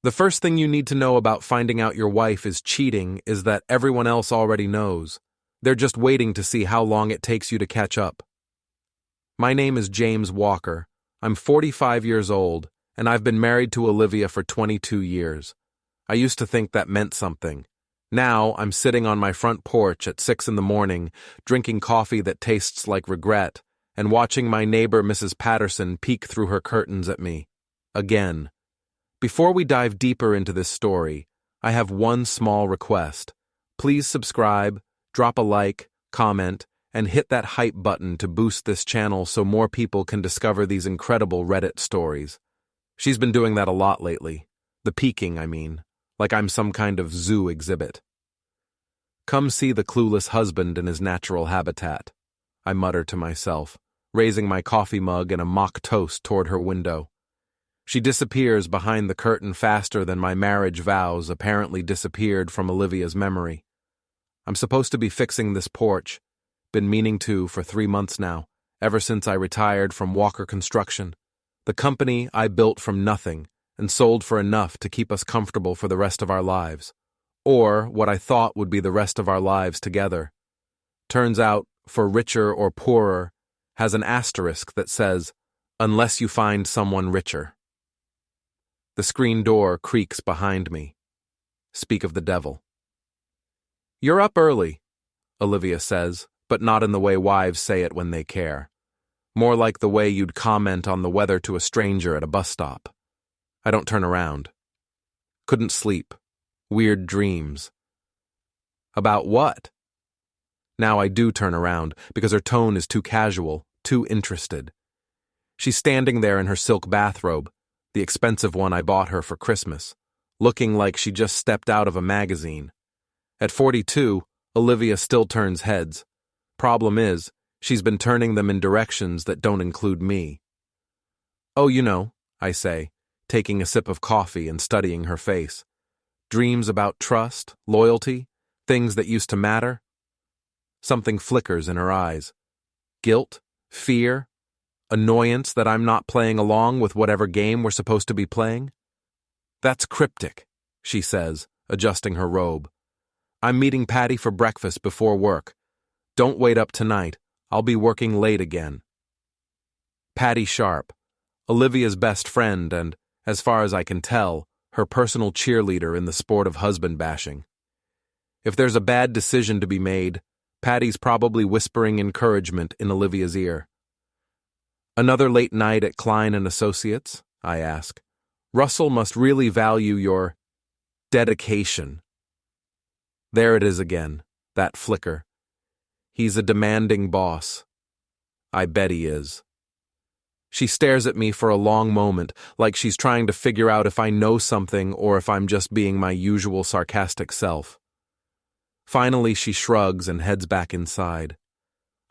The first thing you need to know about finding out your wife is cheating is that everyone else already knows. They're just waiting to see how long it takes you to catch up. My name is James Walker. I'm 45 years old, and I've been married to Olivia for 22 years. I used to think that meant something. Now I'm sitting on my front porch at 6 in the morning, drinking coffee that tastes like regret, and watching my neighbor Mrs. Patterson peek through her curtains at me. Again. Before we dive deeper into this story, I have one small request. Please subscribe, drop a like, comment, and hit that hype button to boost this channel so more people can discover these incredible Reddit stories. She's been doing that a lot lately. The peeking, I mean. Like I'm some kind of zoo exhibit. Come see the clueless husband in his natural habitat, I mutter to myself, raising my coffee mug and a mock toast toward her window. She disappears behind the curtain faster than my marriage vows apparently disappeared from Olivia's memory. I'm supposed to be fixing this porch. Been meaning to for 3 months now, ever since I retired from Walker Construction, the company I built from nothing and sold for enough to keep us comfortable for the rest of our lives, or what I thought would be the rest of our lives together. Turns out, for richer or poorer, has an asterisk that says, unless you find someone richer. The screen door creaks behind me. Speak of the devil. You're up early, Olivia says, but not in the way wives say it when they care. More like the way you'd comment on the weather to a stranger at a bus stop. I don't turn around. Couldn't sleep. Weird dreams. About what? Now I do turn around, because her tone is too casual, too interested. She's standing there in her silk bathrobe, the expensive one I bought her for Christmas, looking like she just stepped out of a magazine. At 42, Olivia still turns heads. Problem is, she's been turning them in directions that don't include me. Oh, you know, I say, taking a sip of coffee and studying her face. Dreams about trust, loyalty, things that used to matter. Something flickers in her eyes. Guilt, fear, annoyance that I'm not playing along with whatever game we're supposed to be playing. That's cryptic, she says, adjusting her robe. I'm meeting Patty for breakfast before work. Don't wait up tonight. I'll be working late again. Patty Sharp, Olivia's best friend and, as far as I can tell, her personal cheerleader in the sport of husband bashing. If there's a bad decision to be made, Patty's probably whispering encouragement in Olivia's ear. Another late night at Klein & Associates? I ask. Russell must really value your dedication. There it is again, that flicker. He's a demanding boss. I bet he is. She stares at me for a long moment, like she's trying to figure out if I know something or if I'm just being my usual sarcastic self. Finally, she shrugs and heads back inside.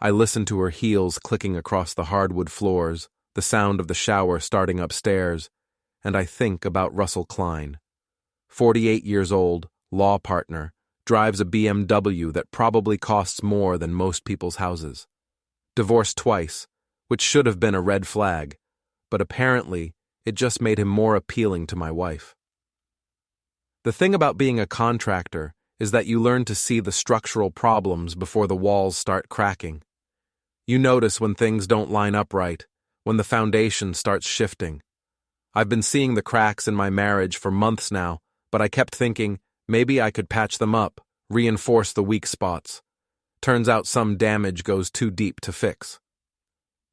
I listen to her heels clicking across the hardwood floors, the sound of the shower starting upstairs, and I think about Russell Klein. 48 years old, law partner, drives a BMW that probably costs more than most people's houses. Divorced twice, which should have been a red flag, but apparently it just made him more appealing to my wife. The thing about being a contractor is that you learn to see the structural problems before the walls start cracking. You notice when things don't line up right, when the foundation starts shifting. I've been seeing the cracks in my marriage for months now, but I kept thinking maybe I could patch them up, reinforce the weak spots. Turns out some damage goes too deep to fix.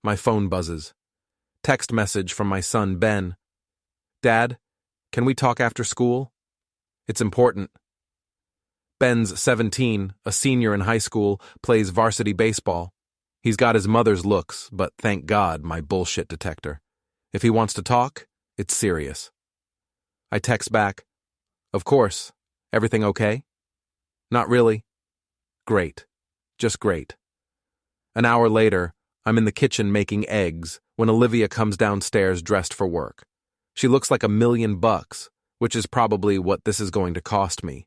My phone buzzes. Text message from my son, Ben. Dad, can we talk after school? It's important. Ben's 17, a senior in high school, plays varsity baseball. He's got his mother's looks, but thank God, my bullshit detector. If he wants to talk, it's serious. I text back, of course. Everything okay? Not really. Great. Just great. An hour later, I'm in the kitchen making eggs when Olivia comes downstairs dressed for work. She looks like $1 million, which is probably what this is going to cost me.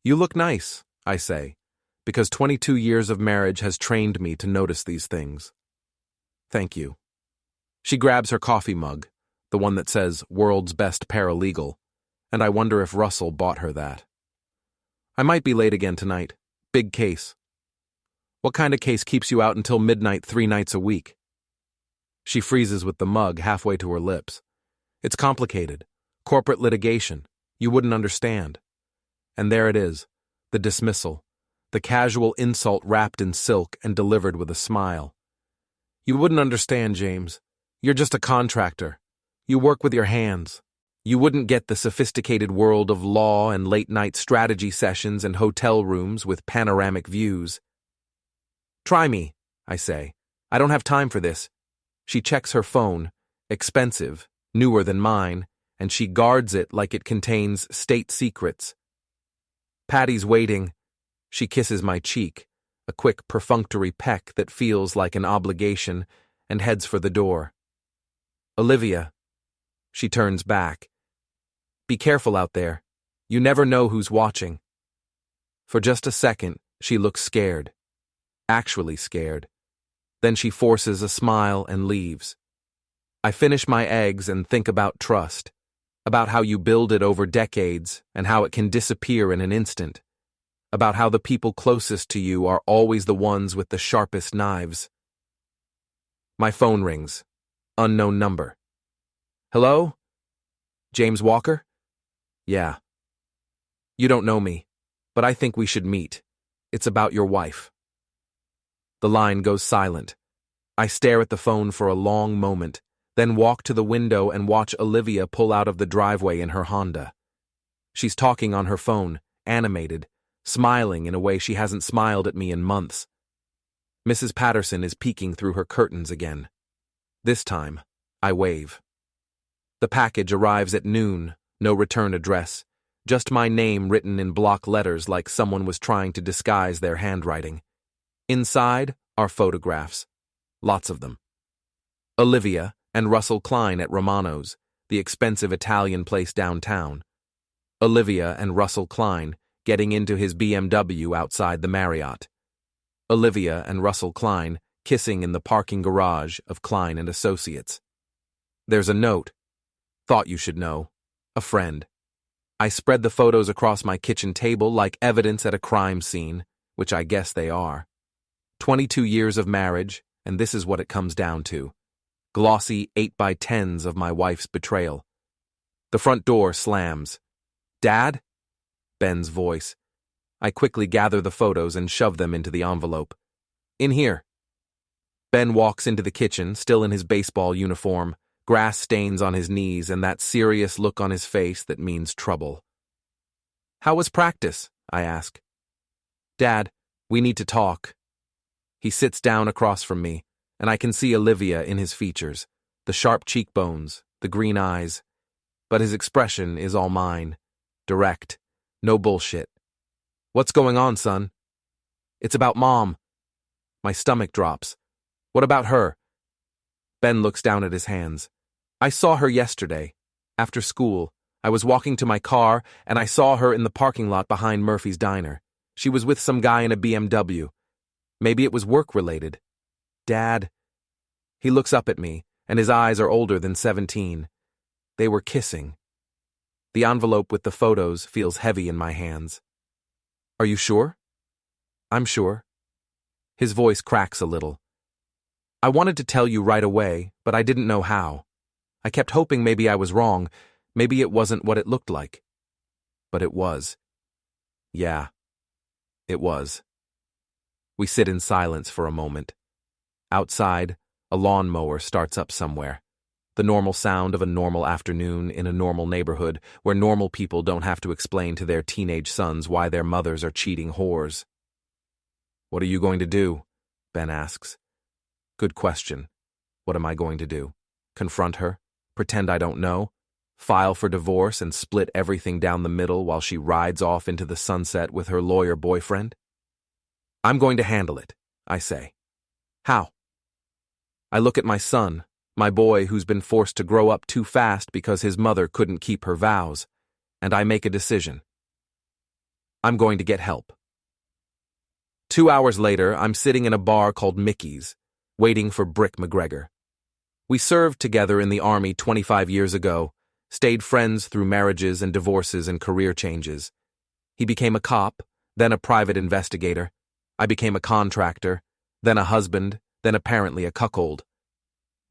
You look nice, I say, because 22 years of marriage has trained me to notice these things. Thank you. She grabs her coffee mug, the one that says World's Best Paralegal, and I wonder if Russell bought her that. I might be late again tonight. Big case. What kind of case keeps you out until midnight 3 nights a week? She freezes with the mug halfway to her lips. It's complicated. Corporate litigation. You wouldn't understand. And there it is, the dismissal, the casual insult wrapped in silk and delivered with a smile. You wouldn't understand, James. You're just a contractor. You work with your hands. You wouldn't get the sophisticated world of law and late-night strategy sessions and hotel rooms with panoramic views. Try me, I say. I don't have time for this. She checks her phone, expensive, newer than mine, and she guards it like it contains state secrets. Patty's waiting. She kisses my cheek, a quick perfunctory peck that feels like an obligation, and heads for the door. Olivia. She turns back. Be careful out there. You never know who's watching. For just a second, she looks scared. Actually scared. Then she forces a smile and leaves. I finish my eggs and think about trust, about how you build it over decades and how it can disappear in an instant, about how the people closest to you are always the ones with the sharpest knives. My phone rings. Unknown number. Hello? James Walker? Yeah. You don't know me, but I think we should meet. It's about your wife. The line goes silent. I stare at the phone for a long moment, then walk to the window and watch Olivia pull out of the driveway in her Honda. She's talking on her phone, animated, smiling in a way she hasn't smiled at me in months. Mrs. Patterson is peeking through her curtains again. This time, I wave. The package arrives at noon, no return address, just my name written in block letters like someone was trying to disguise their handwriting. Inside are photographs, lots of them. Olivia and Russell Klein at Romano's, the expensive Italian place downtown. Olivia and Russell Klein getting into his BMW outside the Marriott. Olivia and Russell Klein kissing in the parking garage of Klein and Associates. There's a note. Thought you should know. A friend. I spread the photos across my kitchen table like evidence at a crime scene, which I guess they are. 22 years of marriage, and this is what it comes down to. Glossy 8x10s of my wife's betrayal. The front door slams. Dad? Ben's voice. I quickly gather the photos and shove them into the envelope. In here. Ben walks into the kitchen, still in his baseball uniform, grass stains on his knees and that serious look on his face that means trouble. How was practice? I ask. Dad, we need to talk. He sits down across from me, and I can see Olivia in his features, the sharp cheekbones, the green eyes. But his expression is all mine. Direct. No bullshit. What's going on, son? It's about Mom. My stomach drops. What about her? Ben looks down at his hands. I saw her yesterday. After school, I was walking to my car, and I saw her in the parking lot behind Murphy's Diner. She was with some guy in a BMW. Maybe it was work-related. Dad. He looks up at me, and his eyes are older than 17. They were kissing. The envelope with the photos feels heavy in my hands. Are you sure? I'm sure. His voice cracks a little. I wanted to tell you right away, but I didn't know how. I kept hoping maybe I was wrong, maybe it wasn't what it looked like. But it was. Yeah, it was. We sit in silence for a moment. Outside, a lawnmower starts up somewhere. The normal sound of a normal afternoon in a normal neighborhood where normal people don't have to explain to their teenage sons why their mothers are cheating whores. What are you going to do? Ben asks. Good question. What am I going to do? Confront her? Pretend I don't know? File for divorce and split everything down the middle while she rides off into the sunset with her lawyer boyfriend? I'm going to handle it, I say. How? I look at my son, my boy who's been forced to grow up too fast because his mother couldn't keep her vows, and I make a decision. I'm going to get help. 2 hours later, I'm sitting in a bar called Mickey's, waiting for Brick McGregor. We served together in the Army 25 years ago, Stayed friends through marriages and divorces and career changes. He became a cop, then a private investigator. I became a contractor, then a husband, then apparently a cuckold.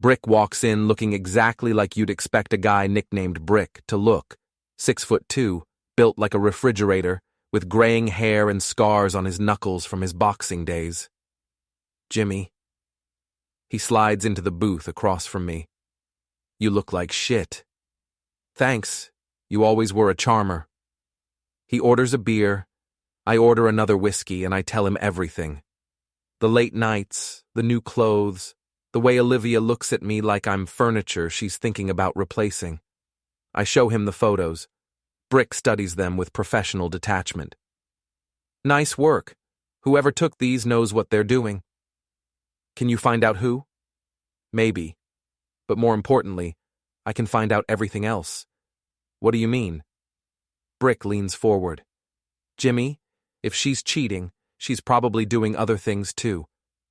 Brick walks in looking exactly like you'd expect a guy nicknamed Brick to look. 6'2", built like a refrigerator, with graying hair and scars on his knuckles from his boxing days. Jimmy. He slides into the booth across from me. You look like shit. Thanks, you always were a charmer. He orders a beer, I order another whiskey, and I tell him everything. The late nights, the new clothes, the way Olivia looks at me like I'm furniture she's thinking about replacing. I show him the photos. Brick studies them with professional detachment. Nice work. Whoever took these knows what they're doing. Can you find out who? Maybe. But more importantly, I can find out everything else. What do you mean? Brick leans forward. Jimmy, if she's cheating, she's probably doing other things too.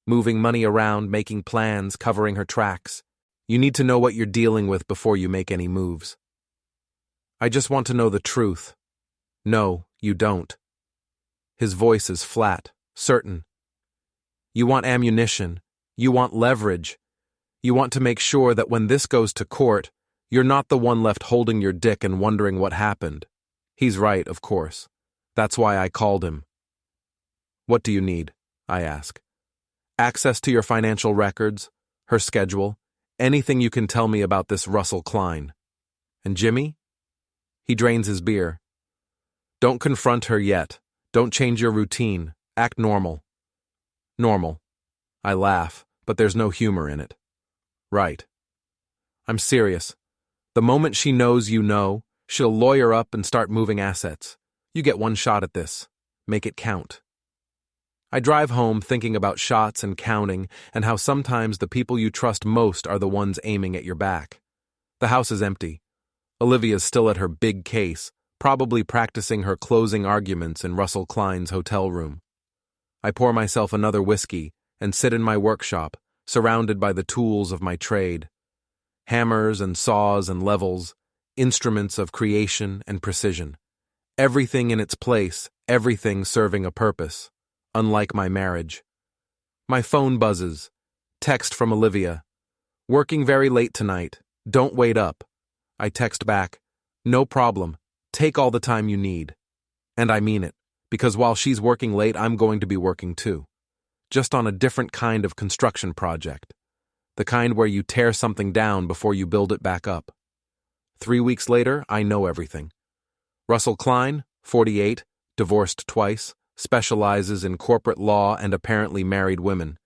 Moving money around, making plans, covering her tracks. You need to know what you're dealing with before you make any moves. I just want to know the truth. No, you don't. His voice is flat, certain. You want ammunition. You want leverage. You want to make sure that when this goes to court, you're not the one left holding your dick and wondering what happened. He's right, of course. That's why I called him. What do you need? I ask. Access to your financial records, her schedule, anything you can tell me about this Russell Klein. And Jimmy? He drains his beer. Don't confront her yet. Don't change your routine. Act normal. Normal. I laugh, but there's no humor in it. Right. I'm serious. The moment she knows you know, she'll lawyer up and start moving assets. You get one shot at this. Make it count. I drive home thinking about shots and counting and how sometimes the people you trust most are the ones aiming at your back. The house is empty. Olivia's still at her big case, probably practicing her closing arguments in Russell Klein's hotel room. I pour myself another whiskey and sit in my workshop, surrounded by the tools of my trade. Hammers and saws and levels, instruments of creation and precision. Everything in its place, everything serving a purpose. Unlike my marriage. My phone buzzes. Text from Olivia. Working very late tonight. Don't wait up. I text back. No problem. Take all the time you need. And I mean it, because while she's working late, I'm going to be working too. Just on a different kind of construction project. The kind where you tear something down before you build it back up. 3 weeks later, I know everything. Russell Klein, 48, divorced twice, specializes in corporate law and apparently married women.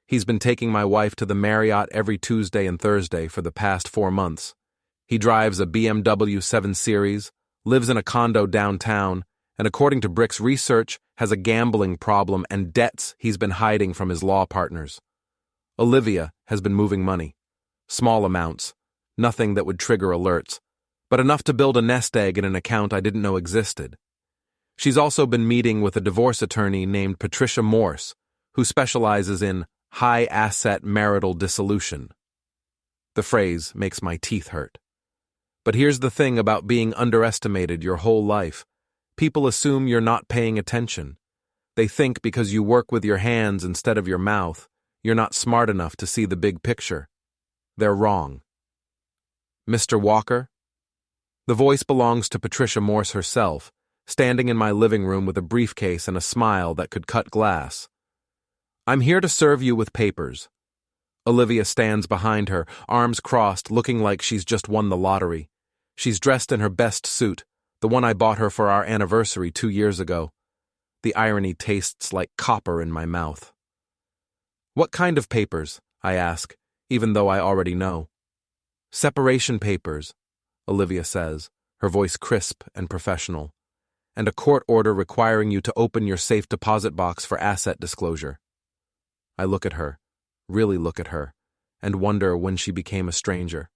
He's been taking my wife to the Marriott every Tuesday and Thursday for the past 4 months. He drives a BMW 7 Series, lives in a condo downtown, and according to Brick's research, has a gambling problem and debts he's been hiding from his law partners. Olivia has been moving money. Small amounts, nothing that would trigger alerts, but enough to build a nest egg in an account I didn't know existed. She's also been meeting with a divorce attorney named Patricia Morse, who specializes in high-asset marital dissolution. The phrase makes my teeth hurt. But here's the thing about being underestimated your whole life. People assume you're not paying attention. They think because you work with your hands instead of your mouth, you're not smart enough to see the big picture. They're wrong. Mr. Walker? The voice belongs to Patricia Morse herself, standing in my living room with a briefcase and a smile that could cut glass. I'm here to serve you with papers. Olivia stands behind her, arms crossed, looking like she's just won the lottery. She's dressed in her best suit, the one I bought her for our anniversary 2 years ago. The irony tastes like copper in my mouth. What kind of papers? I ask, even though I already know. Separation papers, Olivia says, her voice crisp and professional. And a court order requiring you to open your safe deposit box for asset disclosure. I look at her, really look at her, and wonder when she became a stranger.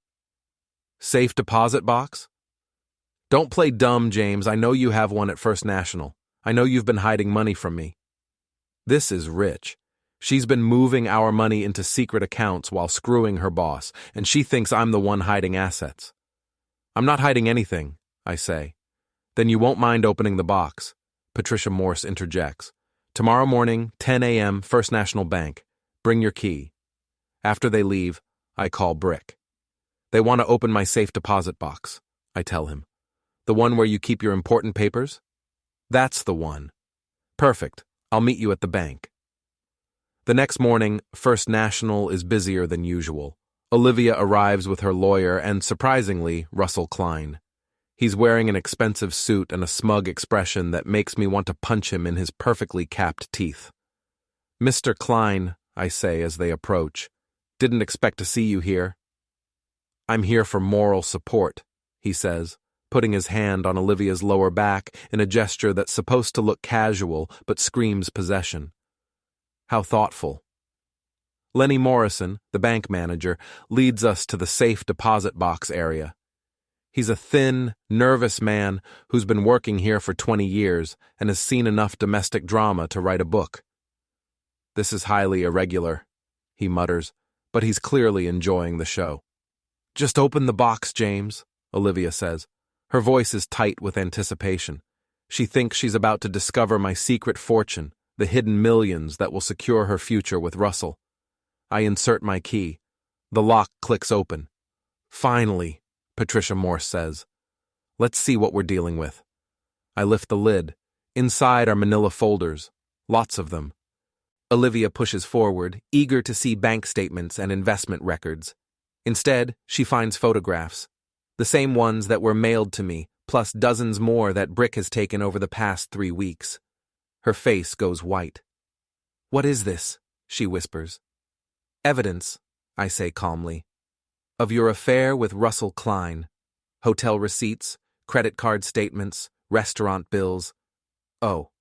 Safe deposit box? Don't play dumb, James. I know you have one at First National. I know you've been hiding money from me. This is rich. She's been moving our money into secret accounts while screwing her boss, and she thinks I'm the one hiding assets. I'm not hiding anything, I say. Then you won't mind opening the box, Patricia Morse interjects. Tomorrow morning, 10 a.m., First National Bank. Bring your key. After they leave, I call Brick. They want to open my safe deposit box, I tell him. The one where you keep your important papers? That's the one. Perfect. I'll meet you at the bank. The next morning, First National is busier than usual. Olivia arrives with her lawyer and, surprisingly, Russell Klein. He's wearing an expensive suit and a smug expression that makes me want to punch him in his perfectly capped teeth. Mr. Klein, I say as they approach, didn't expect to see you here. I'm here for moral support, he says, putting his hand on Olivia's lower back in a gesture that's supposed to look casual but screams possession. How thoughtful. Lenny Morrison, the bank manager, leads us to the safe deposit box area. He's a thin, nervous man who's been working here for 20 years and has seen enough domestic drama to write a book. This is highly irregular, he mutters, but he's clearly enjoying the show. Just open the box, James, Olivia says. Her voice is tight with anticipation. She thinks she's about to discover my secret fortune, the hidden millions that will secure her future with Russell. I insert my key. The lock clicks open. Finally, Patricia Morse says. Let's see what we're dealing with. I lift the lid. Inside are manila folders. Lots of them. Olivia pushes forward, eager to see bank statements and investment records. Instead, she finds photographs. The same ones that were mailed to me, plus dozens more that Brick has taken over the past 3 weeks. Her face goes white. What is this? She whispers. Evidence, I say calmly, of your affair with Russell Klein. Hotel receipts, credit card statements, restaurant bills. Oh,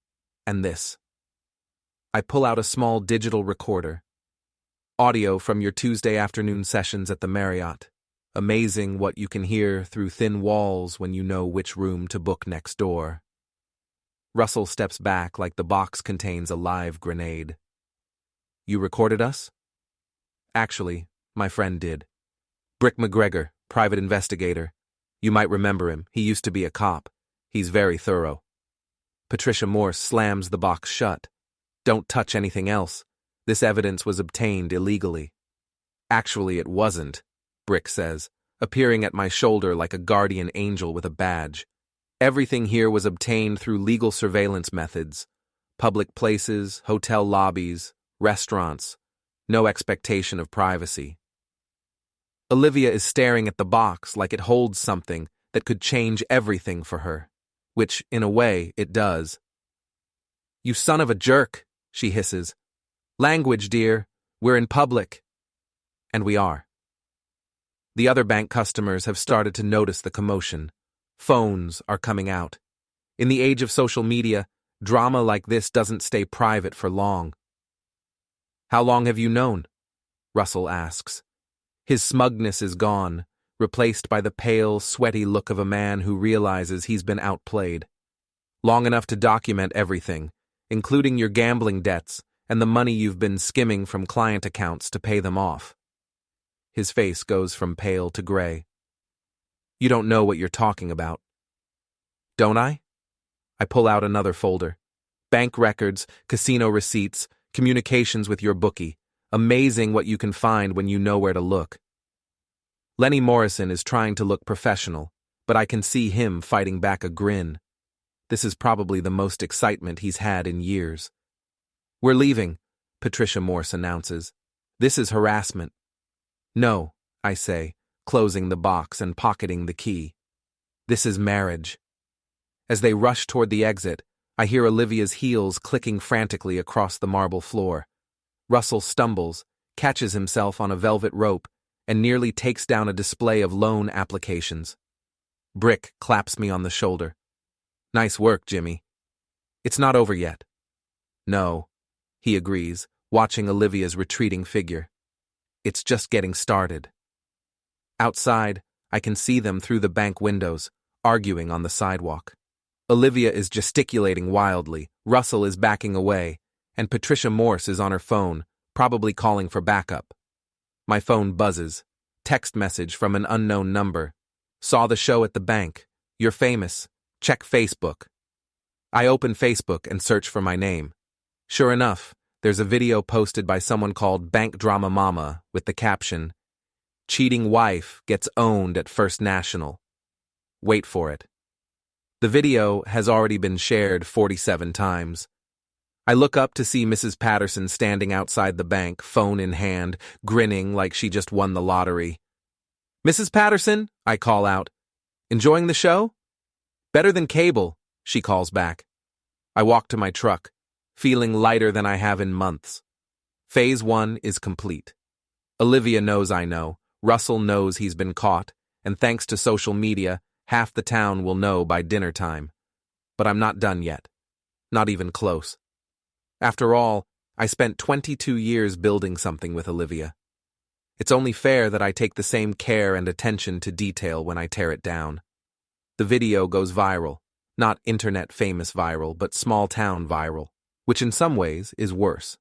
and this. I pull out a small digital recorder. Audio from your Tuesday afternoon sessions at the Marriott. Amazing what you can hear through thin walls when you know which room to book next door. Russell steps back like the box contains a live grenade. You recorded us? Actually, my friend did. Brick McGregor, private investigator. You might remember him. He used to be a cop. He's very thorough. Patricia Morse slams the box shut. Don't touch anything else. This evidence was obtained illegally. Actually, it wasn't, Brick says, appearing at my shoulder like a guardian angel with a badge. Everything here was obtained through legal surveillance methods. Public places, hotel lobbies, restaurants. No expectation of privacy. Olivia is staring at the box like it holds something that could change everything for her, which, in a way, it does. You son of a jerk, she hisses. Language, dear. We're in public. And we are. The other bank customers have started to notice the commotion. Phones are coming out. In the age of social media, drama like this doesn't stay private for long. How long have you known? Russell asks. His smugness is gone, replaced by the pale, sweaty look of a man who realizes he's been outplayed. Long enough to document everything, including your gambling debts and the money you've been skimming from client accounts to pay them off. His face goes from pale to gray. You don't know what you're talking about. Don't I? I pull out another folder. Bank records, casino receipts, communications with your bookie. Amazing what you can find when you know where to look. Lenny Morrison is trying to look professional, but I can see him fighting back a grin. This is probably the most excitement he's had in years. We're leaving, Patricia Morse announces. This is harassment. No, I say, closing the box and pocketing the key. This is marriage. As they rush toward the exit, I hear Olivia's heels clicking frantically across the marble floor. Russell stumbles, catches himself on a velvet rope, and nearly takes down a display of loan applications. Brick claps me on the shoulder. Nice work, Jimmy. It's not over yet. No, he agrees, watching Olivia's retreating figure. It's just getting started. Outside, I can see them through the bank windows, arguing on the sidewalk. Olivia is gesticulating wildly, Russell is backing away, and Patricia Morse is on her phone, probably calling for backup. My phone buzzes. Text message from an unknown number. Saw the show at the bank. You're famous. Check Facebook. I open Facebook and search for my name. Sure enough, there's a video posted by someone called Bank Drama Mama with the caption, "Cheating wife gets owned at First National." Wait for it. The video has already been shared 47 times. I look up to see Mrs. Patterson standing outside the bank, phone in hand, grinning like she just won the lottery. "Mrs. Patterson," I call out. "Enjoying the show?" "Better than cable," she calls back. I walk to my truck, feeling lighter than I have in months. Phase 1 is complete. Olivia knows I know, Russell knows he's been caught, and thanks to social media, half the town will know by dinner time. But I'm not done yet. Not even close. After all, I spent 22 years building something with Olivia. It's only fair that I take the same care and attention to detail when I tear it down. The video goes viral. Not internet-famous viral, but small-town viral, which in some ways is worse.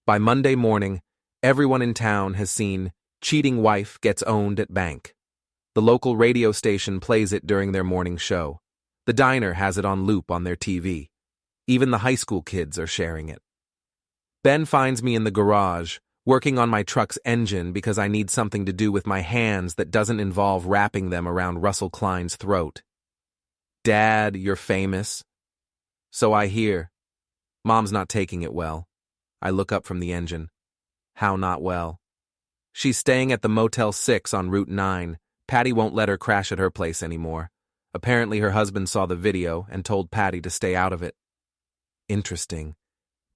By Monday morning, everyone in town has seen "Cheating wife gets owned at bank." The local radio station plays it during their morning show. The diner has it on loop on their TV. Even the high school kids are sharing it. Ben finds me in the garage, working on my truck's engine because I need something to do with my hands that doesn't involve wrapping them around Russell Klein's throat. "Dad, you're famous." So I hear. Mom's not taking it well. I look up from the engine. How not well? She's staying at the Motel 6 on Route 9. Patty won't let her crash at her place anymore. Apparently her husband saw the video and told Patty to stay out of it. Interesting.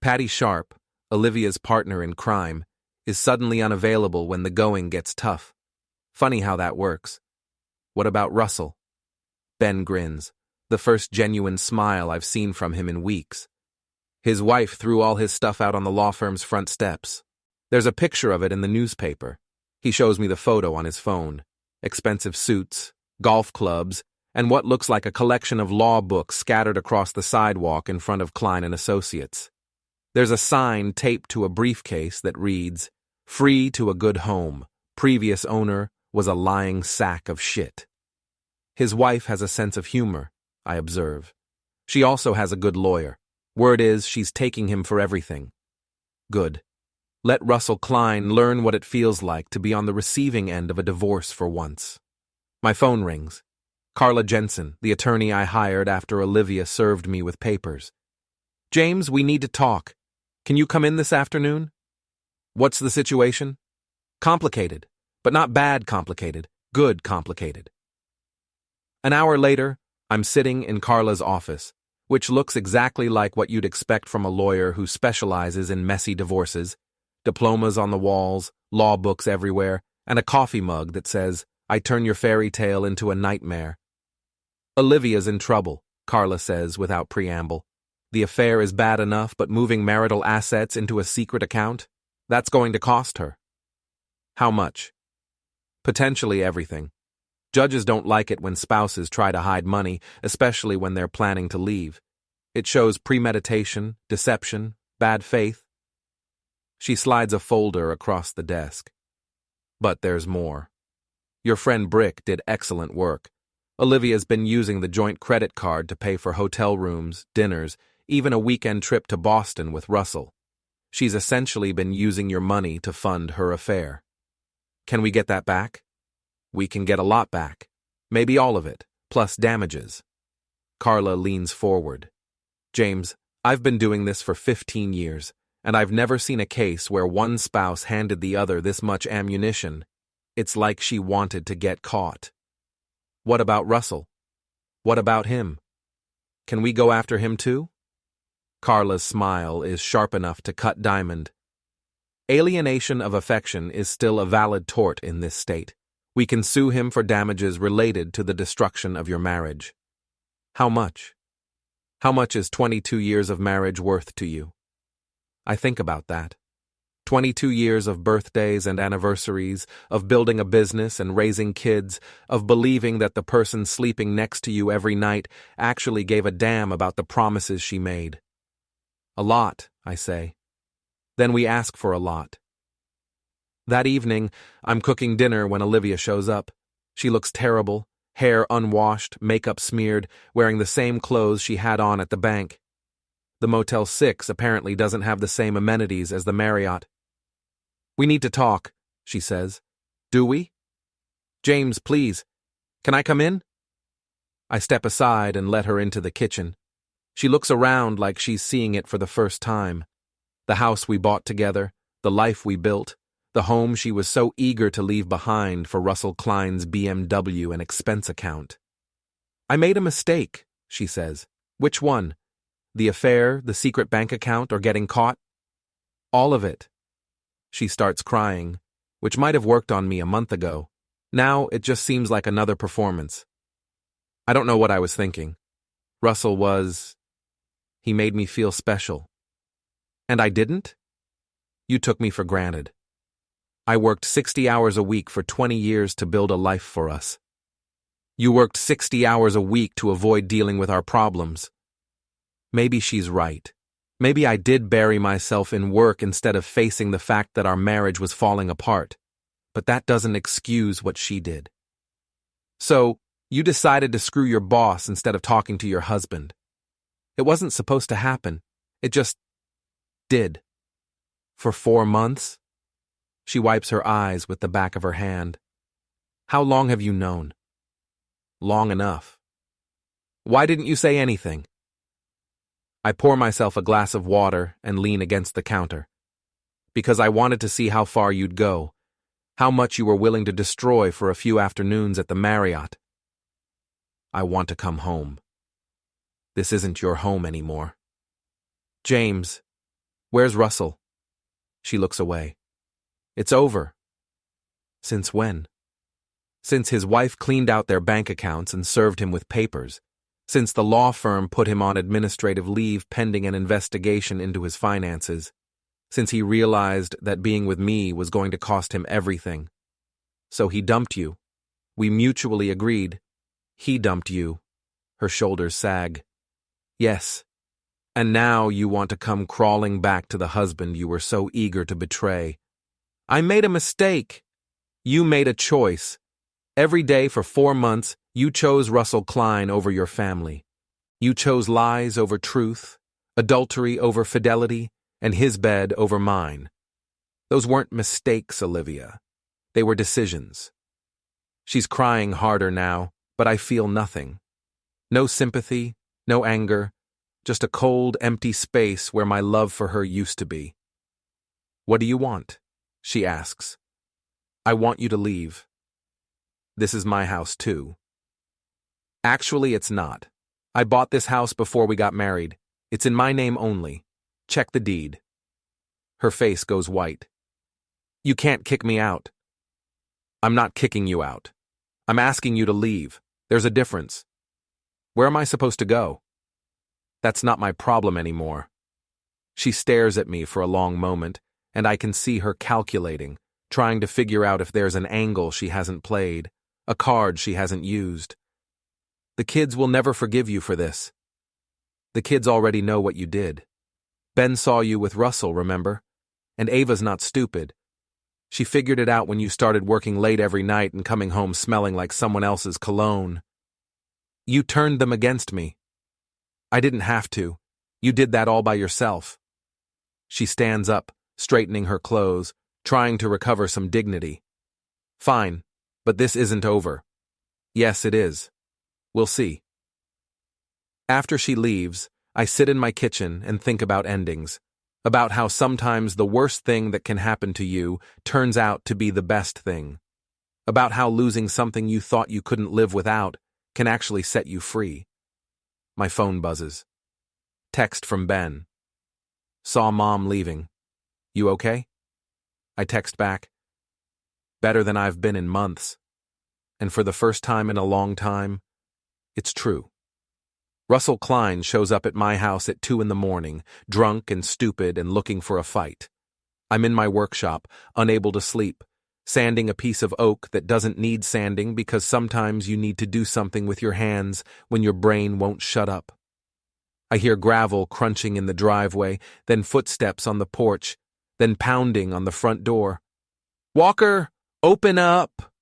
Patty Sharp, Olivia's partner in crime, is suddenly unavailable when the going gets tough. Funny how that works. What about Russell? Ben grins, the first genuine smile I've seen from him in weeks. His wife threw all his stuff out on the law firm's front steps. There's a picture of it in the newspaper. He shows me the photo on his phone. Expensive suits, golf clubs, and what looks like a collection of law books scattered across the sidewalk in front of Klein and Associates. There's a sign taped to a briefcase that reads, "Free to a good home. Previous owner was a lying sack of shit." His wife has a sense of humor, I observe. She also has a good lawyer. Word is she's taking him for everything. Good. Let Russell Klein learn what it feels like to be on the receiving end of a divorce for once. My phone rings. Carla Jensen, the attorney I hired after Olivia served me with papers. "James, we need to talk. Can you come in this afternoon?" "What's the situation?" "Complicated, but not bad complicated, good complicated." An hour later, I'm sitting in Carla's office, which looks exactly like what you'd expect from a lawyer who specializes in messy divorces. Diplomas on the walls, law books everywhere, and a coffee mug that says, "I turn your fairy tale into a nightmare." "Olivia's in trouble," Carla says without preamble. "The affair is bad enough, but moving marital assets into a secret account? That's going to cost her." "How much?" "Potentially everything. Judges don't like it when spouses try to hide money, especially when they're planning to leave. It shows premeditation, deception, bad faith." She slides a folder across the desk. "But there's more. Your friend Brick did excellent work. Olivia's been using the joint credit card to pay for hotel rooms, dinners, even a weekend trip to Boston with Russell. She's essentially been using your money to fund her affair. Can we get that back?" "We can get a lot back. Maybe all of it, plus damages." Carla leans forward. "James, I've been doing this for 15 years, and I've never seen a case where one spouse handed the other this much ammunition. It's like she wanted to get caught." "What about Russell? What about him? Can we go after him too?" Carla's smile is sharp enough to cut diamond. "Alienation of affection is still a valid tort in this state. We can sue him for damages related to the destruction of your marriage." "How much? How much is 22 years of marriage worth to you?" I think about that. 22 years of birthdays and anniversaries, of building a business and raising kids, of believing that the person sleeping next to you every night actually gave a damn about the promises she made. "A lot," I say. "Then we ask for a lot." That evening, I'm cooking dinner when Olivia shows up. She looks terrible, hair unwashed, makeup smeared, wearing the same clothes she had on at the bank. The Motel 6 apparently doesn't have the same amenities as the Marriott. "We need to talk," she says. "Do we?" "James, please. Can I come in?" I step aside and let her into the kitchen. She looks around like she's seeing it for the first time. The house we bought together, the life we built, the home she was so eager to leave behind for Russell Klein's BMW and expense account. "I made a mistake," she says. "Which one? The affair, the secret bank account, or getting caught?" "All of it." She starts crying, which might have worked on me a month ago. Now it just seems like another performance. I don't know what I was thinking. He made me feel special. And I didn't? You took me for granted. I worked 60 hours a week for 20 years to build a life for us. You worked 60 hours a week to avoid dealing with our problems. Maybe she's right. Maybe I did bury myself in work instead of facing the fact that our marriage was falling apart. But that doesn't excuse what she did. "So, you decided to screw your boss instead of talking to your husband. It wasn't supposed to happen. It just did. For 4 months?" She wipes her eyes with the back of her hand. "How long have you known?" "Long enough." "Why didn't you say anything?" I pour myself a glass of water and lean against the counter. "Because I wanted to see how far you'd go, how much you were willing to destroy for a few afternoons at the Marriott. I want to come home. This isn't your home anymore." "James, where's Russell?" She looks away. "It's over." "Since when?" "Since his wife cleaned out their bank accounts and served him with papers. Since the law firm put him on administrative leave pending an investigation into his finances. Since he realized that being with me was going to cost him everything. So he dumped you. We mutually agreed. He dumped you." Her shoulders sag. "Yes. And now you want to come crawling back to the husband you were so eager to betray. I made a mistake. You made a choice. Every day for 4 months, you chose Russell Klein over your family. You chose lies over truth, adultery over fidelity, and his bed over mine. Those weren't mistakes, Olivia. They were decisions." She's crying harder now, but I feel nothing. No sympathy, no anger, just a cold, empty space where my love for her used to be. "What do you want?" she asks. "I want you to leave. This is my house too." "Actually, it's not. I bought this house before we got married. It's in my name only. Check the deed." Her face goes white. "You can't kick me out." "I'm not kicking you out. I'm asking you to leave. There's a difference. Where am I supposed to go?" "That's not my problem anymore." She stares at me for a long moment, and I can see her calculating, trying to figure out if there's an angle she hasn't played, a card she hasn't used. "The kids will never forgive you for this. The kids already know what you did. Ben saw you with Russell, remember? And Ava's not stupid. She figured it out when you started working late every night and coming home smelling like someone else's cologne. You turned them against me. I didn't have to. You did that all by yourself." She stands up, straightening her clothes, trying to recover some dignity. "Fine, but this isn't over." "Yes, it is. We'll see." After she leaves, I sit in my kitchen and think about endings, about how sometimes the worst thing that can happen to you turns out to be the best thing, about how losing something you thought you couldn't live without can actually set you free. My phone buzzes. Text from Ben. "Saw Mom leaving. You okay?" I text back. "Better than I've been in months. And for the first time in a long time, it's true." Russell Klein shows up at my house at 2 a.m, drunk and stupid and looking for a fight. I'm in my workshop, unable to sleep, sanding a piece of oak that doesn't need sanding because sometimes you need to do something with your hands when your brain won't shut up. I hear gravel crunching in the driveway, then footsteps on the porch, then pounding on the front door. "Walker, open up!"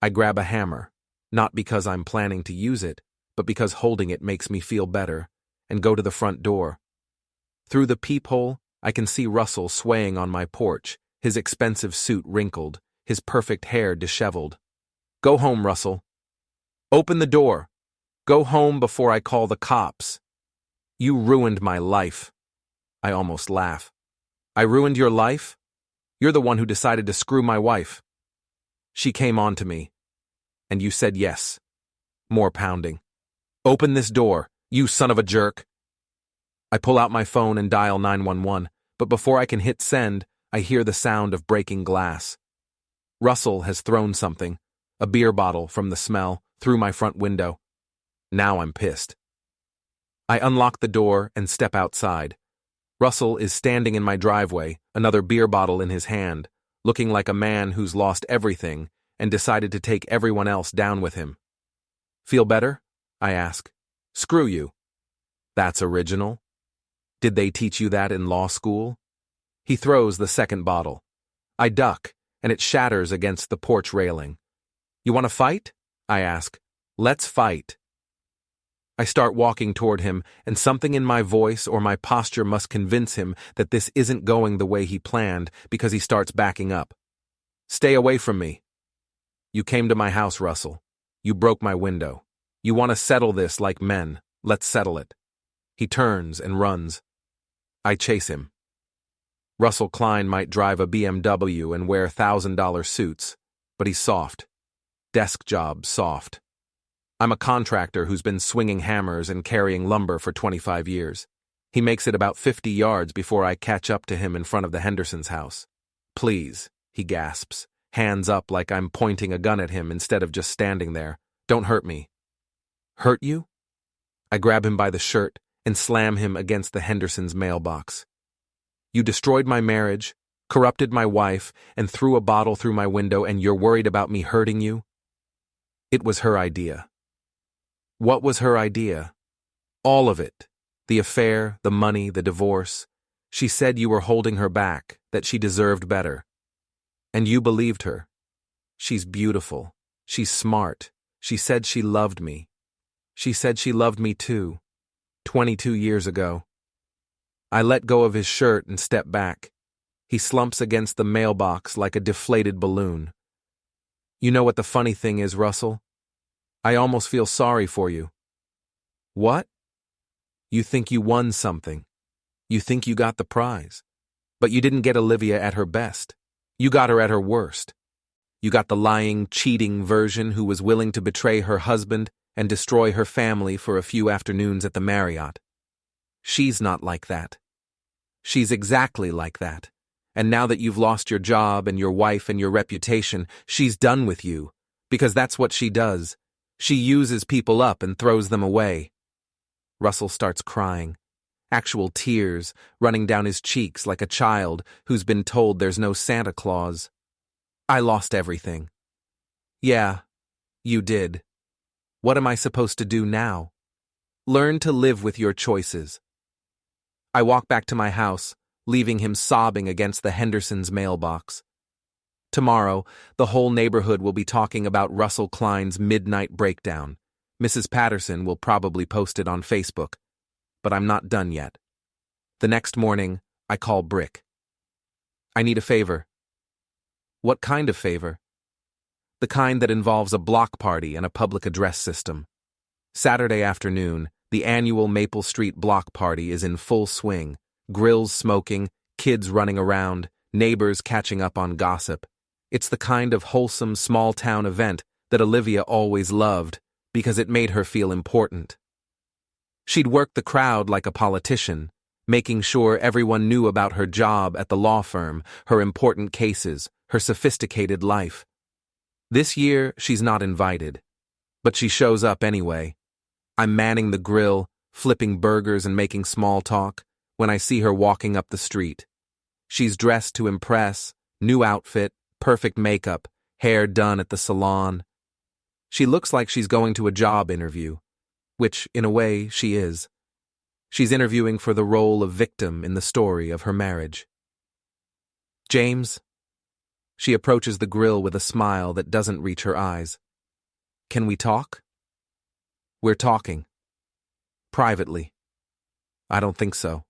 I grab a hammer. not because I'm planning to use it, but because holding it makes me feel better, and go to the front door. Through the peephole, I can see Russell swaying on my porch, his expensive suit wrinkled, his perfect hair disheveled. Go home, Russell. Open the door. Go home before I call the cops. You ruined my life. I almost laugh. I ruined your life? You're the one who decided to screw my wife. She came on to me. And you said yes. More pounding. Open this door, you son of a jerk. I pull out my phone and dial 911, but before I can hit send, I hear the sound of breaking glass. Russell has thrown something, a beer bottle from the smell, through my front window. Now I'm pissed. I unlock the door and step outside. Russell is standing in my driveway, another beer bottle in his hand, looking like a man who's lost everything and decided to take everyone else down with him. Feel better? I ask. Screw you. That's original. Did they teach you that in law school? He throws the second bottle. I duck, and it shatters against the porch railing. You want to fight? I ask. Let's fight. I start walking toward him, and something in my voice or my posture must convince him that this isn't going the way he planned, because he starts backing up. Stay away from me. You came to my house, Russell. You broke my window. You want to settle this like men. Let's settle it. He turns and runs. I chase him. Russell Klein might drive a BMW and wear $1,000 suits, but he's soft. Desk job soft. I'm a contractor who's been swinging hammers and carrying lumber for 25 years. He makes it about 50 yards before I catch up to him in front of the Hendersons' house. Please, he gasps, hands up like I'm pointing a gun at him instead of just standing there. Don't hurt me. Hurt you? I grab him by the shirt and slam him against the Hendersons' mailbox. You destroyed my marriage, corrupted my wife, and threw a bottle through my window, and you're worried about me hurting you? It was her idea. What was her idea? All of it. The affair, the money, the divorce. She said you were holding her back, that she deserved better. And you believed her. She's beautiful. She's smart. She said she loved me. She said she loved me too. 22 years ago. I let go of his shirt and step back. He slumps against the mailbox like a deflated balloon. You know what the funny thing is, Russell? I almost feel sorry for you. What? You think you won something. You think you got the prize. But you didn't get Olivia at her best. You got her at her worst. You got the lying, cheating version who was willing to betray her husband and destroy her family for a few afternoons at the Marriott. She's not like that. She's exactly like that. And now that you've lost your job and your wife and your reputation, she's done with you, because that's what she does. She uses people up and throws them away. Russell starts crying, actual tears running down his cheeks like a child who's been told there's no Santa Claus. I lost everything. Yeah, you did. What am I supposed to do now? Learn to live with your choices. I walk back to my house, leaving him sobbing against the Hendersons' mailbox. Tomorrow, the whole neighborhood will be talking about Russell Klein's midnight breakdown. Mrs. Patterson will probably post it on Facebook. But I'm not done yet. The next morning, I call Brick. I need a favor. What kind of favor? The kind that involves a block party and a public address system. Saturday afternoon, the annual Maple Street block party is in full swing. Grills smoking, kids running around, neighbors catching up on gossip. It's the kind of wholesome small-town event that Olivia always loved because it made her feel important. She'd work the crowd like a politician, making sure everyone knew about her job at the law firm, her important cases, her sophisticated life. This year, she's not invited, but she shows up anyway. I'm manning the grill, flipping burgers and making small talk when I see her walking up the street. She's dressed to impress, new outfit, perfect makeup, hair done at the salon. She looks like she's going to a job interview, which, in a way, she is. She's interviewing for the role of victim in the story of her marriage. James? She approaches the grill with a smile that doesn't reach her eyes. Can we talk? We're talking. Privately. I don't think so.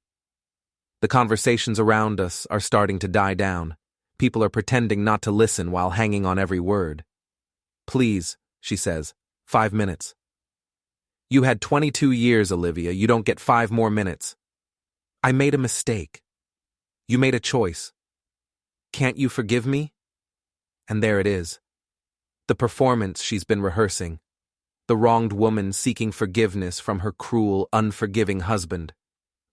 The conversations around us are starting to die down. People are pretending not to listen while hanging on every word. Please, she says, 5 minutes. You had 22 years, Olivia. You don't get 5 more minutes. I made a mistake. You made a choice. Can't you forgive me? And there it is. The performance she's been rehearsing. The wronged woman seeking forgiveness from her cruel, unforgiving husband.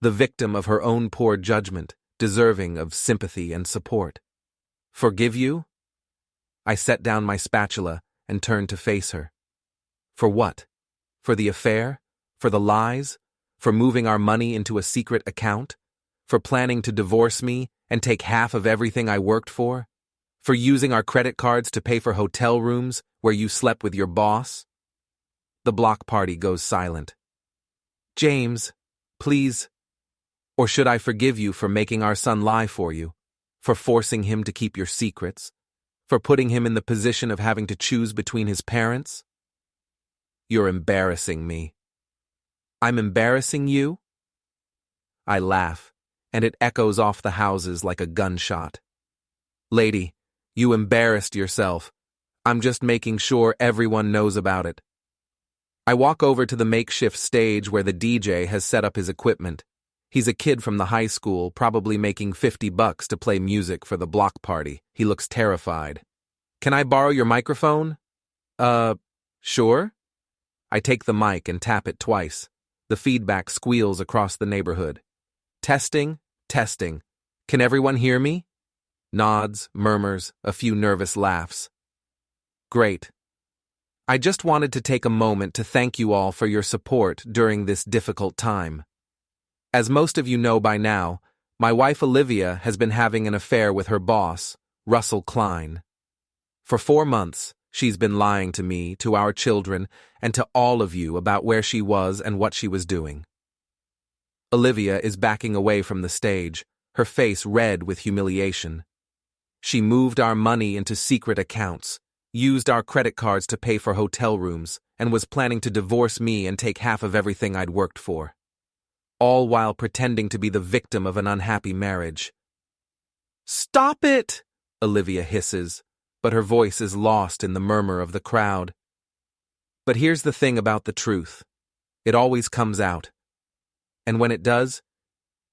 The victim of her own poor judgment, deserving of sympathy and support. Forgive you? I set down my spatula and turned to face her. For what? For the affair? For the lies? For moving our money into a secret account? For planning to divorce me and take half of everything I worked for? For using our credit cards to pay for hotel rooms where you slept with your boss? The block party goes silent. James, please. Or should I forgive you for making our son lie for you? For forcing him to keep your secrets? For putting him in the position of having to choose between his parents? You're embarrassing me. I'm embarrassing you? I laugh, and it echoes off the houses like a gunshot. Lady, you embarrassed yourself. I'm just making sure everyone knows about it. I walk over to the makeshift stage where the DJ has set up his equipment. He's a kid from the high school, probably making $50 to play music for the block party. He looks terrified. Can I borrow your microphone? Sure? I take the mic and tap it twice. The feedback squeals across the neighborhood. Testing, testing. Can everyone hear me? Nods, murmurs, a few nervous laughs. Great. I just wanted to take a moment to thank you all for your support during this difficult time. As most of you know by now, my wife Olivia has been having an affair with her boss, Russell Klein. For 4 months, she's been lying to me, to our children, and to all of you about where she was and what she was doing. Olivia is backing away from the stage, her face red with humiliation. She moved our money into secret accounts, used our credit cards to pay for hotel rooms, and was planning to divorce me and take half of everything I'd worked for. All while pretending to be the victim of an unhappy marriage. Stop it! Olivia hisses, but her voice is lost in the murmur of the crowd. But here's the thing about the truth. It always comes out. And when it does,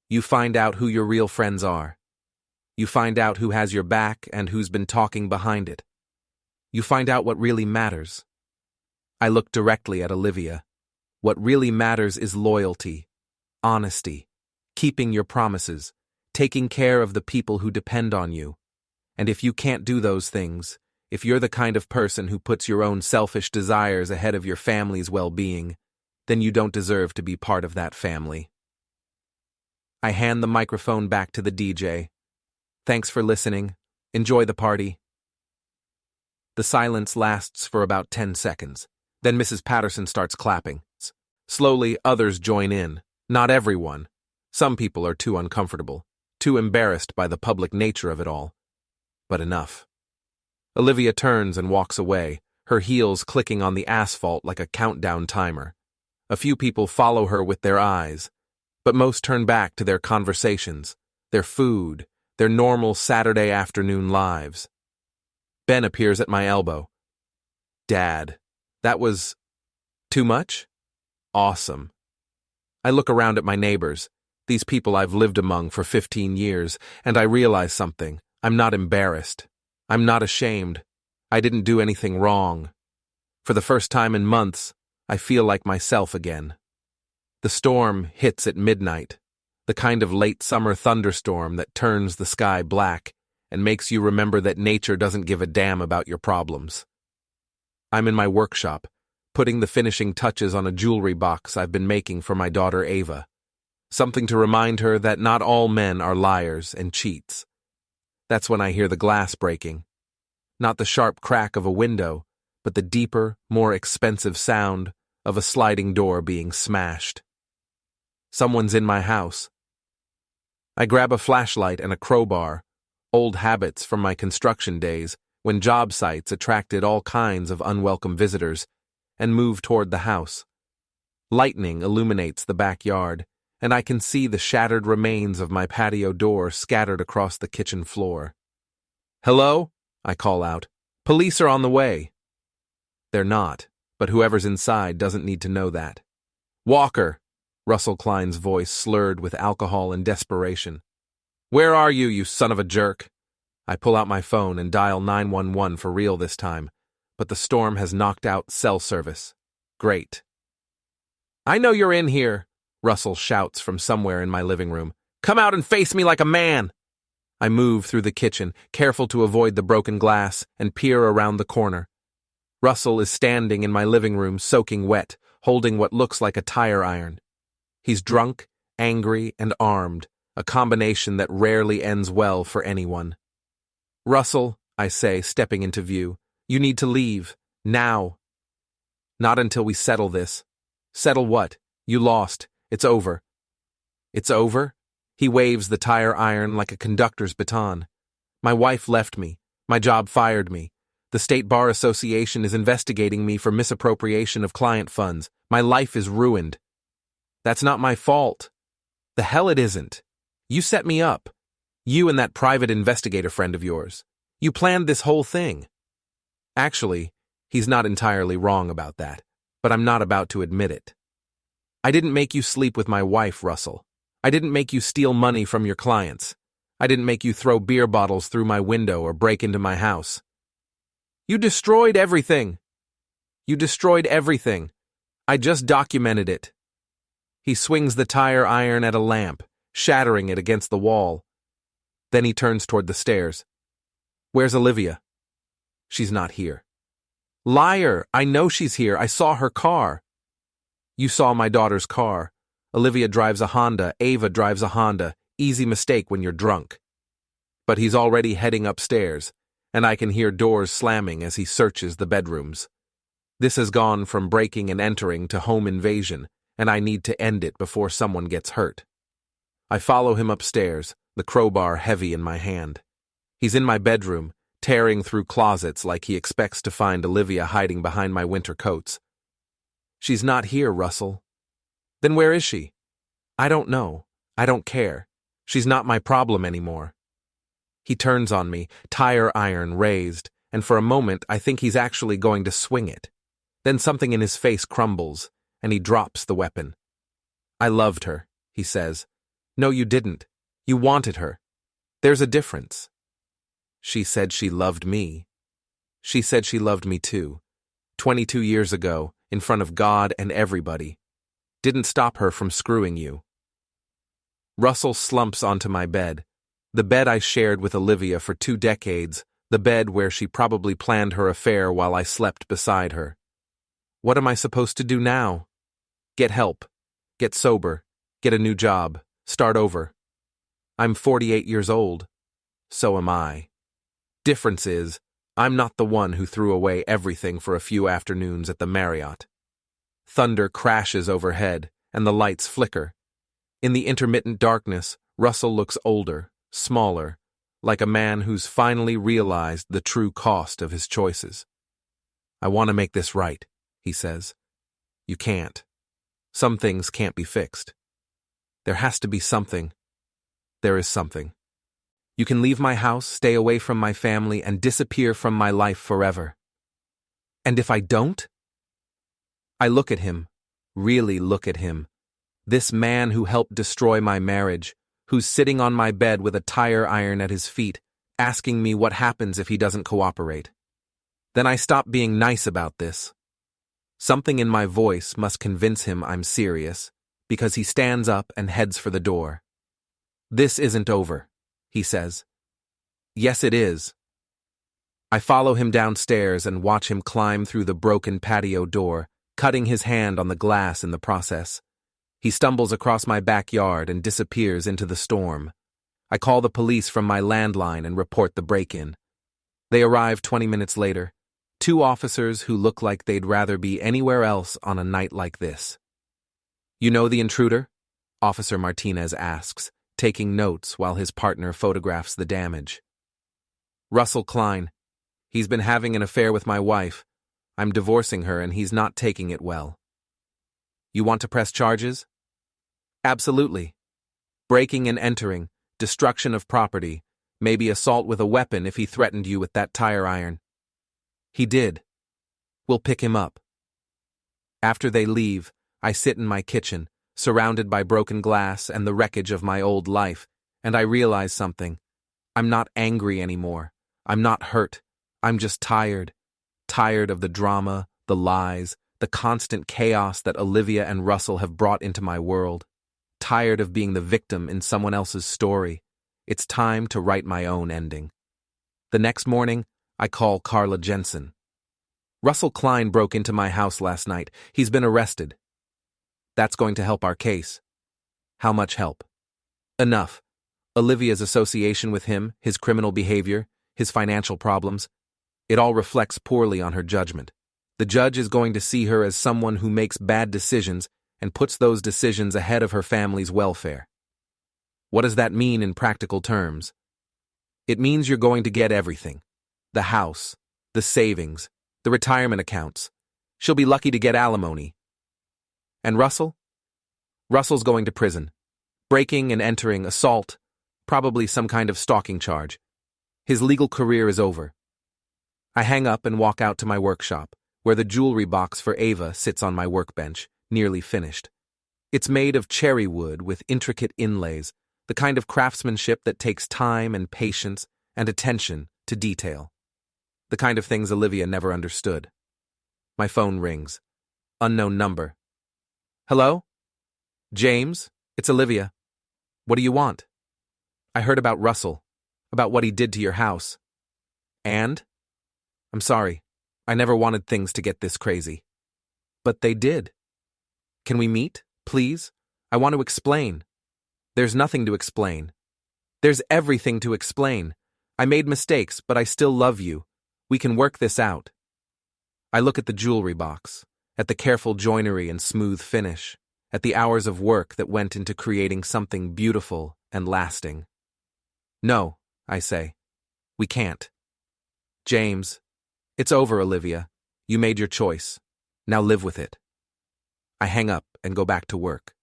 you find out who your real friends are. You find out who has your back and who's been talking behind it. You find out what really matters. I look directly at Olivia. What really matters is loyalty, honesty, keeping your promises, taking care of the people who depend on you. And if you can't do those things, if you're the kind of person who puts your own selfish desires ahead of your family's well-being, then you don't deserve to be part of that family. I hand the microphone back to the DJ. Thanks for listening. Enjoy the party. The silence lasts for about 10 seconds. Then Mrs. Patterson starts clapping. Slowly, others join in. Not everyone. Some people are too uncomfortable, too embarrassed by the public nature of it all. But enough. Olivia turns and walks away, her heels clicking on the asphalt like a countdown timer. A few people follow her with their eyes, but most turn back to their conversations, their food, their normal Saturday afternoon lives. Ben appears at my elbow. Dad, that was too much? Awesome. I look around at my neighbors, these people I've lived among for 15 years, and I realize something. I'm not embarrassed. I'm not ashamed. I didn't do anything wrong. For the first time in months, I feel like myself again. The storm hits at midnight, the kind of late summer thunderstorm that turns the sky black and makes you remember that nature doesn't give a damn about your problems. I'm in my workshop, putting the finishing touches on a jewelry box I've been making for my daughter Ava. Something to remind her that not all men are liars and cheats. That's when I hear the glass breaking. Not the sharp crack of a window, but the deeper, more expensive sound of a sliding door being smashed. Someone's in my house. I grab a flashlight and a crowbar, old habits from my construction days when job sites attracted all kinds of unwelcome visitors, and move toward the house. Lightning illuminates the backyard, and I can see the shattered remains of my patio door scattered across the kitchen floor. "Hello?" I call out. "Police are on the way." They're not, but whoever's inside doesn't need to know that. "Walker!" Russell Klein's voice slurred with alcohol and desperation. "Where are you, you son of a jerk?" I pull out my phone and dial 911 for real this time, but the storm has knocked out cell service. Great. "I know you're in here," Russell shouts from somewhere in my living room. "Come out and face me like a man!" I move through the kitchen, careful to avoid the broken glass, and peer around the corner. Russell is standing in my living room, soaking wet, holding what looks like a tire iron. He's drunk, angry, and armed, a combination that rarely ends well for anyone. "Russell," I say, stepping into view, "you need to leave. Now." "Not until we settle this." "Settle what? You lost. It's over." "It's over?" He waves the tire iron like a conductor's baton. "My wife left me. My job fired me. The State Bar Association is investigating me for misappropriation of client funds. My life is ruined." "That's not my fault." "The hell it isn't. You set me up. You and that private investigator friend of yours. You planned this whole thing." Actually, he's not entirely wrong about that, but I'm not about to admit it. "I didn't make you sleep with my wife, Russell. I didn't make you steal money from your clients. I didn't make you throw beer bottles through my window or break into my house. You destroyed everything. You destroyed everything. I just documented it." He swings the tire iron at a lamp, shattering it against the wall. Then he turns toward the stairs. "Where's Olivia?" "She's not here." "Liar! I know she's here. I saw her car." "You saw my daughter's car. Olivia drives a Honda. Ava drives a Honda. Easy mistake when you're drunk." But he's already heading upstairs, and I can hear doors slamming as he searches the bedrooms. This has gone from breaking and entering to home invasion, and I need to end it before someone gets hurt. I follow him upstairs, the crowbar heavy in my hand. He's in my bedroom, tearing through closets like he expects to find Olivia hiding behind my winter coats. "She's not here, Russell." "Then where is she?" "I don't know. I don't care. She's not my problem anymore." He turns on me, tire iron raised, and for a moment I think he's actually going to swing it. Then something in his face crumbles, and he drops the weapon. "I loved her," he says. "No, you didn't. You wanted her. There's a difference." "She said she loved me." "She said she loved me too. 22 years ago, in front of God and everybody. Didn't stop her from screwing you." Russell slumps onto my bed, the bed I shared with Olivia for 2 decades, the bed where she probably planned her affair while I slept beside her. What am I supposed to do now? Get help. Get sober. Get a new job. Start over. I'm 48 years old. So am I. Difference is, I'm not the one who threw away everything for a few afternoons at the Marriott. Thunder crashes overhead, and the lights flicker. In the intermittent darkness, Russell looks older, smaller, like a man who's finally realized the true cost of his choices. "I want to make this right," he says. "You can't. Some things can't be fixed. There has to be something. There is something. You can leave my house, stay away from my family, and disappear from my life forever. And if I don't?" I look at him, really look at him. This man who helped destroy my marriage, who's sitting on my bed with a tire iron at his feet, asking me what happens if he doesn't cooperate. Then I stop being nice about this. Something in my voice must convince him I'm serious, because he stands up and heads for the door. "This isn't over," he says. "Yes, it is." I follow him downstairs and watch him climb through the broken patio door, cutting his hand on the glass in the process. He stumbles across my backyard and disappears into the storm. I call the police from my landline and report the break-in. They arrive 20 minutes later, 2 officers who look like they'd rather be anywhere else on a night like this. "You know the intruder?" Officer Martinez asks, taking notes while his partner photographs the damage. "Russell Klein. He's been having an affair with my wife. I'm divorcing her and he's not taking it well. You want to press charges? Absolutely. Breaking and entering, destruction of property, maybe assault with a weapon if he threatened you with that tire iron. He did. We'll pick him up. After they leave, I sit in my kitchen, surrounded by broken glass and the wreckage of my old life, and I realize something. I'm not angry anymore. I'm not hurt. I'm just tired. Tired of the drama, the lies, the constant chaos that Olivia and Russell have brought into my world. Tired of being the victim in someone else's story. It's time to write my own ending. The next morning, I call Carla Jensen. Russell Klein broke into my house last night. He's been arrested. That's going to help our case. How much help? Enough. Olivia's association with him, his criminal behavior, his financial problems, it all reflects poorly on her judgment. The judge is going to see her as someone who makes bad decisions and puts those decisions ahead of her family's welfare. What does that mean in practical terms? It means you're going to get everything. The house, the savings, the retirement accounts. She'll be lucky to get alimony. And Russell? Russell's going to prison. Breaking and entering, assault, probably some kind of stalking charge. His legal career is over. I hang up and walk out to my workshop, where the jewelry box for Ava sits on my workbench, nearly finished. It's made of cherry wood with intricate inlays, the kind of craftsmanship that takes time and patience and attention to detail. The kind of things Olivia never understood. My phone rings. Unknown number. Hello? James, it's Olivia. What do you want? I heard about Russell, about what he did to your house. And? I'm sorry. I never wanted things to get this crazy. But they did. Can we meet, please? I want to explain. There's nothing to explain. There's everything to explain. I made mistakes, but I still love you. We can work this out. I look at the jewelry box, at the careful joinery and smooth finish, at the hours of work that went into creating something beautiful and lasting. No, I say. We can't. James, it's over, Olivia. You made your choice. Now live with it. I hang up and go back to work.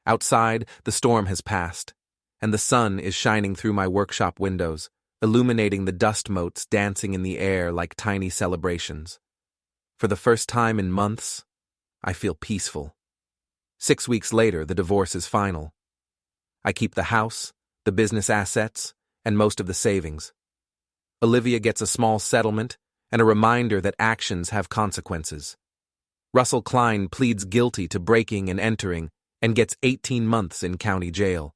Outside, the storm has passed, and the sun is shining through my workshop windows, illuminating the dust motes dancing in the air like tiny celebrations. For the first time in months, I feel peaceful. 6 weeks later, the divorce is final. I keep the house, the business assets, and most of the savings. Olivia gets a small settlement and a reminder that actions have consequences. Russell Klein pleads guilty to breaking and entering and gets 18 months in county jail.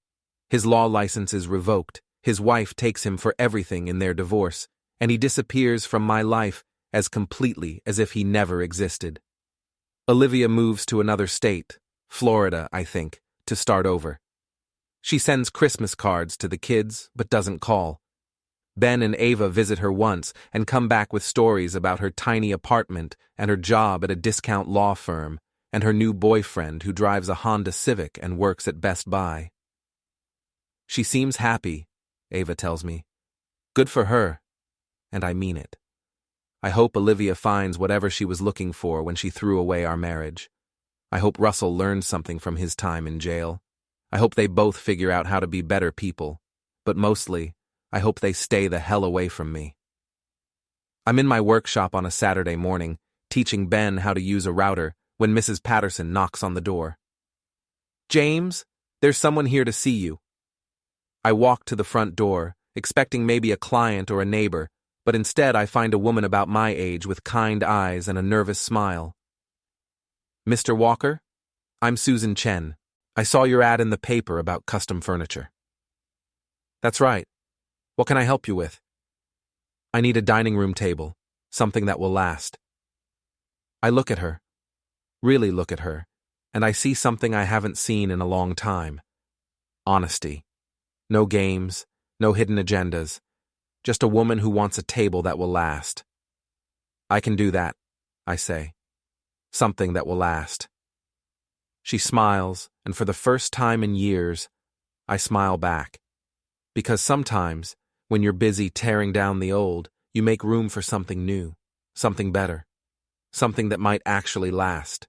His law license is revoked, his wife takes him for everything in their divorce, and he disappears from my life as completely as if he never existed. Olivia moves to another state, Florida, I think, to start over. She sends Christmas cards to the kids, but doesn't call. Ben and Ava visit her once and come back with stories about her tiny apartment and her job at a discount law firm and her new boyfriend who drives a Honda Civic and works at Best Buy. She seems happy, Ava tells me. Good for her, and I mean it. I hope Olivia finds whatever she was looking for when she threw away our marriage. I hope Russell learns something from his time in jail. I hope they both figure out how to be better people, but mostly, I hope they stay the hell away from me. I'm in my workshop on a Saturday morning, teaching Ben how to use a router, when Mrs. Patterson knocks on the door. James, there's someone here to see you. I walk to the front door, expecting maybe a client or a neighbor, but instead I find a woman about my age with kind eyes and a nervous smile. Mr. Walker? I'm Susan Chen. I saw your ad in the paper about custom furniture. That's right. What can I help you with? I need a dining room table, something that will last. I look at her, really look at her, and I see something I haven't seen in a long time. Honesty. No games, no hidden agendas. Just a woman who wants a table that will last. I can do that, I say. Something that will last. She smiles, and for the first time in years, I smile back. Because sometimes, when you're busy tearing down the old, you make room for something new, something better. something that might actually last.